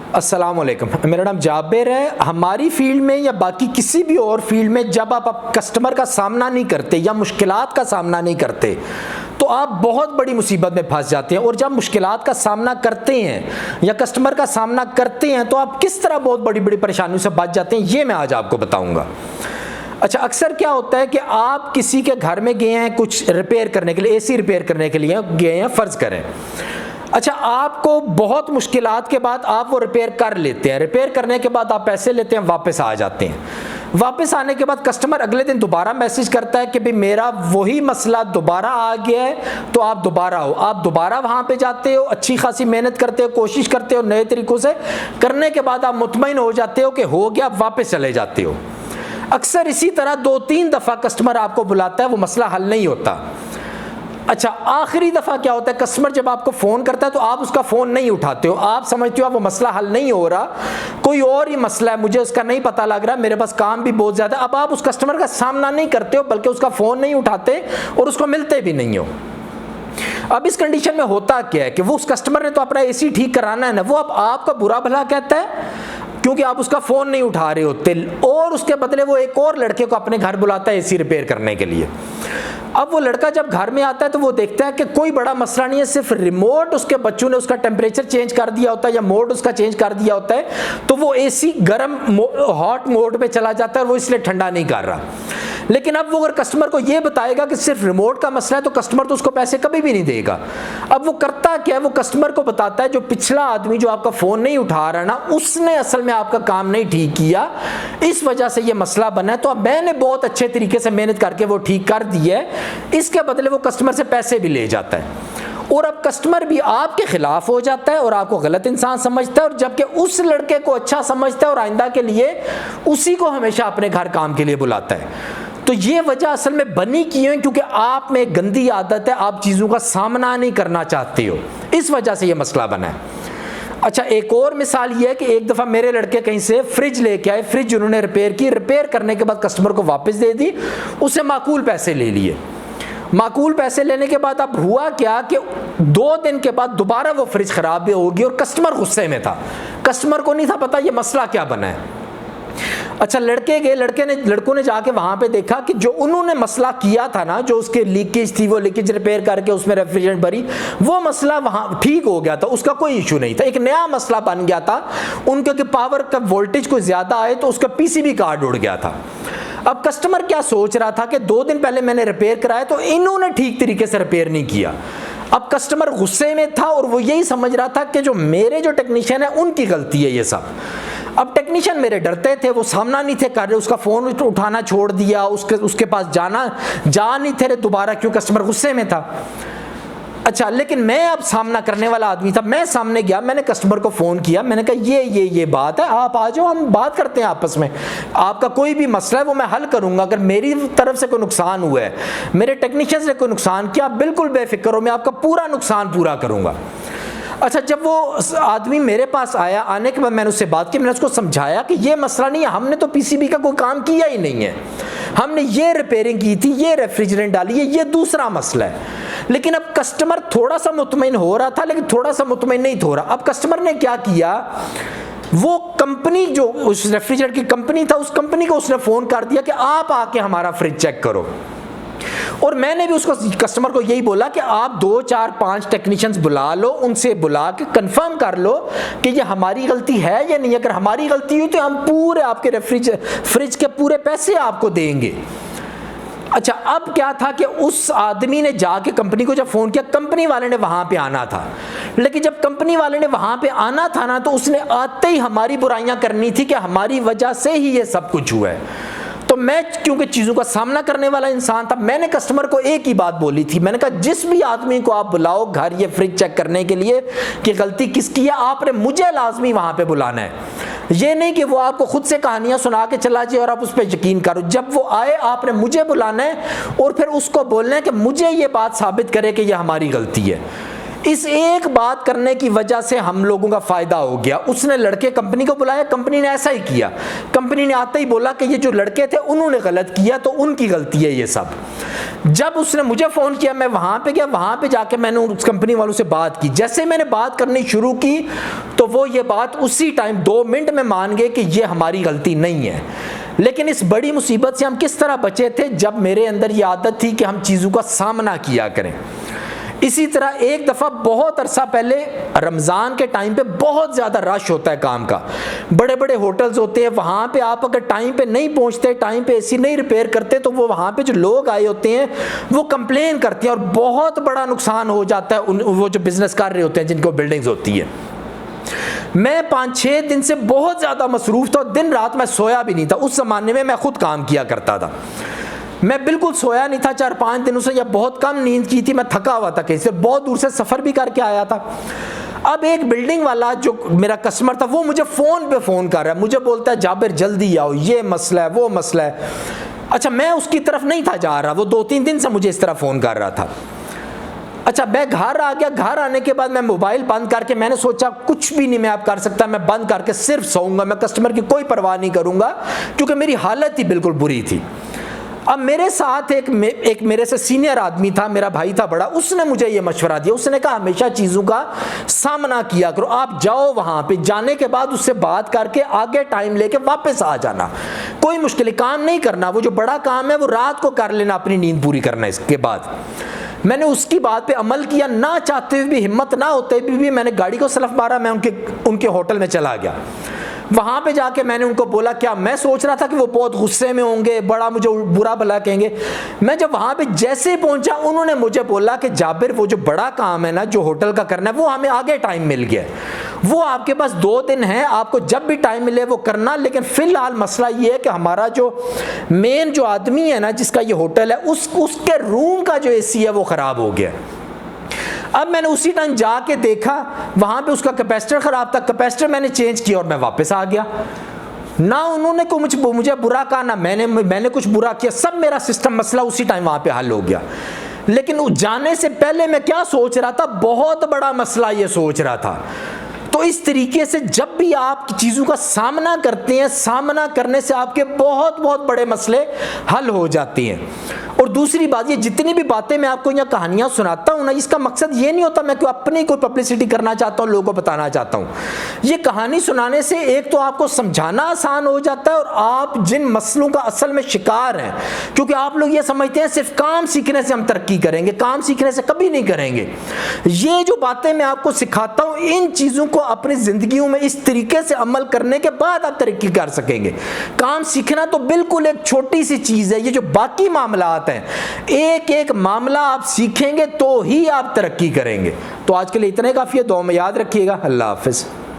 अस्सलाम वालेकुम, मेरा नाम जाबिर है। हमारी फील्ड में या बाकी किसी भी और फील्ड में जब आप कस्टमर का सामना नहीं करते या मुश्किलात का सामना नहीं करते तो आप बहुत बड़ी मुसीबत में फंस जाते हैं। और जब मुश्किलात का सामना करते हैं या कस्टमर का सामना करते हैं तो आप किस तरह बहुत बड़ी बड़ी परेशानियों से बच जाते हैं, ये मैं आज आपको बताऊँगा। अच्छा, अक्सर क्या होता है कि आप किसी के घर में गए हैं कुछ रिपेयर करने के लिए, एसी रिपेयर करने के लिए गए हैं फ़र्ज़ करें। अच्छा, आपको बहुत मुश्किलात के बाद आप वो रिपेयर कर लेते हैं। रिपेयर करने के बाद आप पैसे लेते हैं, वापस आ जाते हैं। वापस आने के बाद कस्टमर अगले दिन दोबारा मैसेज करता है कि भाई मेरा वही मसला दोबारा आ गया है, तो आप दोबारा आओ। आप दोबारा वहाँ पे जाते हो, अच्छी खासी मेहनत करते हो, कोशिश करते हो नए तरीक़ों से। करने के बाद आप मुतमईन हो जाते हो कि हो गया, आप वापस चले जाते हो। अक्सर इसी तरह 2-3 दफ़ा कस्टमर आपको बुलाता है, वो मसला हल नहीं होता। अच्छा, आखिरी दफ़ा क्या होता है, कस्टमर जब आपको फ़ोन करता है तो आप उसका फ़ोन नहीं उठाते हो। आप समझते हो आप वो मसला हल नहीं हो रहा, कोई और ही मसला है, मुझे उसका नहीं पता लग रहा, मेरे पास काम भी बहुत ज़्यादा। अब आप उस कस्टमर का सामना नहीं करते हो, बल्कि उसका फ़ोन नहीं उठाते और उसको मिलते भी नहीं हो। अब इस कंडीशन में होता क्या है कि वो उस कस्टमर ने तो अपना एसी ठीक कराना है ना, वो अब आपका बुरा भला कहता है क्योंकि आप उसका फ़ोन नहीं उठा रहे होते, और उसके बदले वो एक और लड़के को अपने घर बुलाता है एसी रिपेयर करने के लिए। अब वो लड़का जब घर में आता है तो वो देखता है कि कोई बड़ा मसला नहीं है, सिर्फ रिमोट उसके बच्चों ने उसका टेम्परेचर चेंज कर दिया होता है या मोड उसका चेंज कर दिया होता है, तो वो एसी गर्म हॉट मोड पे चला जाता है और वो इसलिए ठंडा नहीं कर रहा। लेकिन अब वो अगर कस्टमर को ये बताएगा कि सिर्फ रिमोट का मसला है तो कस्टमर तो उसको पैसे कभी भी नहीं देगा। अब वो करता क्या है, वो कस्टमर को बताता है जो पिछला आदमी जो आपका फ़ोन नहीं उठा रहा ना, उसने असल में आपका काम नहीं ठीक किया, इस वजह से ये मसला बना है, तो अब मैंने बहुत अच्छे तरीके से मेहनत करके वो ठीक कर दिया है। इसके बदले वो कस्टमर से पैसे भी ले जाता है और अब कस्टमर भी आपके खिलाफ हो जाता है और आपको गलत इंसान समझता है, और जबकि उस लड़के को अच्छा समझता है और आइंदा के लिए उसी को हमेशा अपने घर काम के लिए बुलाता है। तो ये वजह असल में बनी क्यों है, क्योंकि आप में एक गंदी आदत है, आप चीज़ों का सामना नहीं करना चाहते हो, इस वजह से ये मसला बना है। अच्छा, एक और मिसाल ये है कि एक दफ़ा मेरे लड़के कहीं से फ्रिज लेके आए, फ्रिज उन्होंने रिपेयर की, रिपेयर करने के बाद कस्टमर को वापस दे दी, उससे माकूल पैसे ले लिए। माकूल पैसे लेने के बाद अब हुआ क्या कि 2 दिन के बाद दोबारा वो फ्रिज ख़राब भी होगी और कस्टमर गुस्से में था। कस्टमर को नहीं था पता ये मसला क्या बना है। अच्छा, लड़कों ने जाके वहाँ पे देखा कि जो उन्होंने मसला किया था ना, जो उसके लीकेज थी, वो लीकेज रिपेयर करके उसमें रेफ्रिजरेंट भरी, वो मसला वहाँ ठीक हो गया था, उसका कोई इशू नहीं था। एक नया मसला बन गया था उनके कि पावर का वोल्टेज कोई ज़्यादा आए तो उसका पीसीबी कार्ड उड़ गया था। अब कस्टमर क्या सोच रहा था कि 2 दिन पहले मैंने रिपेयर कराया तो इन्होंने ठीक तरीके से रिपेयर नहीं किया। अब कस्टमर गुस्से में था और वो यही समझ रहा था कि जो मेरे जो टेक्नीशियन है उनकी गलती है ये सब। अब टेक्नीशियन मेरे डरते थे, वो सामना नहीं थे कर रहे, उसका फ़ोन उठाना छोड़ दिया, उसके पास जा नहीं थे दोबारा, क्यों कस्टमर गुस्से में था। अच्छा, लेकिन मैं अब सामना करने वाला आदमी था, मैं सामने गया, मैंने कस्टमर को फ़ोन किया, मैंने कहा ये बात है, आप आ जाओ, हम बात करते हैं आपस में, आपका कोई भी मसला है वो मैं हल करूंगा। अगर मेरी तरफ से कोई नुकसान हुआ है, मेरे टेक्नीशियन से कोई नुकसान किया, बिल्कुल बेफिक्र हो, मैं आपका पूरा नुकसान पूरा करूंगा। अच्छा, जब वो आदमी मेरे पास आया, आने के बाद मैंने उससे बात की, मैंने उसको समझाया कि ये मसला नहीं है, हमने तो पीसीबी का कोई काम किया ही नहीं है, हमने ये रिपेयरिंग की थी, ये रेफ्रिजरेंट डाली है, ये दूसरा मसला है। लेकिन अब कस्टमर थोड़ा सा मुतमईन हो रहा था, लेकिन थोड़ा सा मुतमईन नहीं हो रहा। अब कस्टमर ने क्या किया, वो कंपनी जो उस रेफ्रिजरेंट की कंपनी था, उस कंपनी को उसने फ़ोन कर दिया कि आप आके हमारा फ्रिज चेक करो। और मैंने भी उसको कस्टमर को यही बोला कि आप 2, 4, 5 टेक्नीशियंस बुला लो, उनसे बुला के कंफर्म कर लो कि ये हमारी गलती है या नहीं। अगर हमारी गलती हुई तो हम पूरे आपके फ्रिज के पूरे पैसे आपको देंगे। अच्छा, अब क्या था कि उस आदमी ने जाके कंपनी को जब फ़ोन किया, कंपनी वाले ने वहाँ पे आना था, लेकिन जब कंपनी वाले ने वहाँ पे आना था ना, तो उसने आते ही हमारी बुराइयाँ करनी थी कि हमारी वजह से ही ये सब कुछ हुआ है। तो मैं क्योंकि चीज़ों का सामना करने वाला इंसान था, मैंने कस्टमर को एक ही बात बोली थी, मैंने कहा जिस भी आदमी को आप बुलाओ घर ये फ्रिज चेक करने के लिए कि गलती किसकी है, आपने मुझे लाजमी वहाँ पे बुलाना है। ये नहीं कि वो आपको खुद से कहानियाँ सुना के चला जाए और आप उस पर यकीन करो। जब वो आए आपने मुझे बुलाना है और फिर उसको बोलना है कि मुझे ये बात साबित करे कि यह हमारी गलती है। इस एक बात करने की वजह से हम लोगों का फ़ायदा हो गया। उसने लड़के कंपनी को बुलाया, कंपनी ने ऐसा ही किया, कंपनी ने आते ही बोला कि ये जो लड़के थे उन्होंने गलत किया, तो उनकी गलती है ये सब। जब उसने मुझे फ़ोन किया, मैं वहाँ पे गया, वहाँ पे जाके मैंने उस कंपनी वालों से बात की। जैसे मैंने बात करनी शुरू की तो वो ये बात उसी टाइम 2 मिनट में मान गए कि ये हमारी गलती नहीं है। लेकिन इस बड़ी मुसीबत से हम किस तरह बचे थे, जब मेरे अंदर ये आदत थी कि हम चीज़ों का सामना किया करें। इसी तरह एक दफ़ा बहुत अरसा पहले रमज़ान के टाइम पे बहुत ज़्यादा रश होता है काम का, बड़े बड़े होटल्स होते हैं, वहाँ पे आप अगर टाइम पे नहीं पहुँचते, टाइम पे एसी नहीं रिपेयर करते, तो वो वहाँ पे जो लोग आए होते हैं वो कंप्लेन करते हैं और बहुत बड़ा नुकसान हो जाता है वो जो बिज़नेस कर रहे होते हैं जिनको बिल्डिंग्स होती है। मैं 5-6 दिन से बहुत ज़्यादा मसरूफ़ था, दिन रात मैं सोया भी नहीं था। उस ज़माने में मैं खुद काम किया करता था, मैं बिल्कुल सोया नहीं था 4-5 दिनों से, या बहुत कम नींद की थी, मैं थका हुआ था, कहीं से बहुत दूर से सफ़र भी करके आया था। अब एक बिल्डिंग वाला जो मेरा कस्टमर था वो मुझे फ़ोन पे फ़ोन कर रहा है, मुझे बोलता है जाबिर जल्दी आओ, ये मसला है, वो मसला है। अच्छा, मैं उसकी तरफ नहीं था जा रहा, वो 2-3 दिन से मुझे इस तरह फ़ोन कर रहा था। अच्छा, मैं घर आ गया, घर आने के बाद मैं मोबाइल बंद करके मैंने सोचा कुछ भी नहीं मैं अब कर सकता, मैं बंद करके सिर्फ सोऊंगा, मैं कस्टमर की कोई परवाह नहीं करूँगा, क्योंकि मेरी हालत ही बिल्कुल बुरी थी। अब मेरे साथ एक मेरे से सीनियर आदमी था, मेरा भाई था बड़ा, उसने मुझे ये मशवरा दिया, उसने कहा हमेशा चीज़ों का सामना किया करो, आप जाओ वहाँ पे, जाने के बाद उससे बात करके आगे टाइम लेके वापस आ जाना, कोई मुश्किल काम नहीं करना, वो जो बड़ा काम है वो रात को कर लेना, अपनी नींद पूरी करना। इसके बाद मैंने उसकी बात पे अमल किया, ना चाहते हुए भी, हिम्मत ना होते भी मैंने गाड़ी को सलफ मारा, मैं उनके होटल में चला गया। वहाँ पे जाके मैंने उनको बोला, क्या मैं सोच रहा था कि वो बहुत गुस्से में होंगे, बड़ा मुझे बुरा भला कहेंगे। मैं जब वहाँ पे जैसे ही पहुँचा, उन्होंने मुझे बोला कि जाबिर वो जो बड़ा काम है ना, जो होटल का करना है, वो हमें आगे टाइम मिल गया, वो आपके पास 2 दिन है, आपको जब भी टाइम मिले वो करना, लेकिन फ़िलहाल मसला ये है कि हमारा जो मेन जो आदमी है ना जिसका ये होटल है, उसके रूम का जो AC है वो ख़राब हो गया। अब मैंने उसी टाइम जाके देखा, वहाँ पे उसका कैपेसिटर ख़राब था, कैपेसिटर मैंने चेंज किया और मैं वापस आ गया। ना उन्होंने को मुझे बुरा कहा, ना मैंने कुछ बुरा किया, सब मेरा सिस्टम मसला उसी टाइम वहाँ पे हल हो गया। लेकिन जाने से पहले मैं क्या सोच रहा था, बहुत बड़ा मसला ये सोच रहा था। तो इस तरीके से जब भी आप चीज़ों का सामना करते हैं, सामना करने से आपके बहुत बहुत बड़े मसले हल हो जाते हैं। और दूसरी बात, ये जितनी भी बातें मैं आपको यहाँ कहानियाँ सुनाता हूँ ना, इसका मकसद ये नहीं होता मैं अपनी कोई पब्लिसिटी करना चाहता हूँ, लोगों को बताना चाहता हूँ। ये कहानी सुनाने से एक तो आपको समझाना आसान हो जाता है, और आप जिन मसलों का असल में शिकार हैं, क्योंकि आप लोग ये समझते हैं सिर्फ काम सीखने से हम तरक्की करेंगे, काम सीखने से कभी नहीं करेंगे। ये जो बातें मैं आपको सिखाता हूँ, इन चीज़ों को अपनी ज़िंदगियों में इस तरीके से अमल करने के बाद आप तरक्की कर सकेंगे। काम सीखना तो बिल्कुल एक छोटी सी चीज़ है, ये जो बाकी मामलात हैं, एक एक मामला आप सीखेंगे तो ही आप तरक्की करेंगे। तो आज के लिए इतने काफ़ी है, दुआ में याद रखिएगा। अल्लाह हाफ़िज़।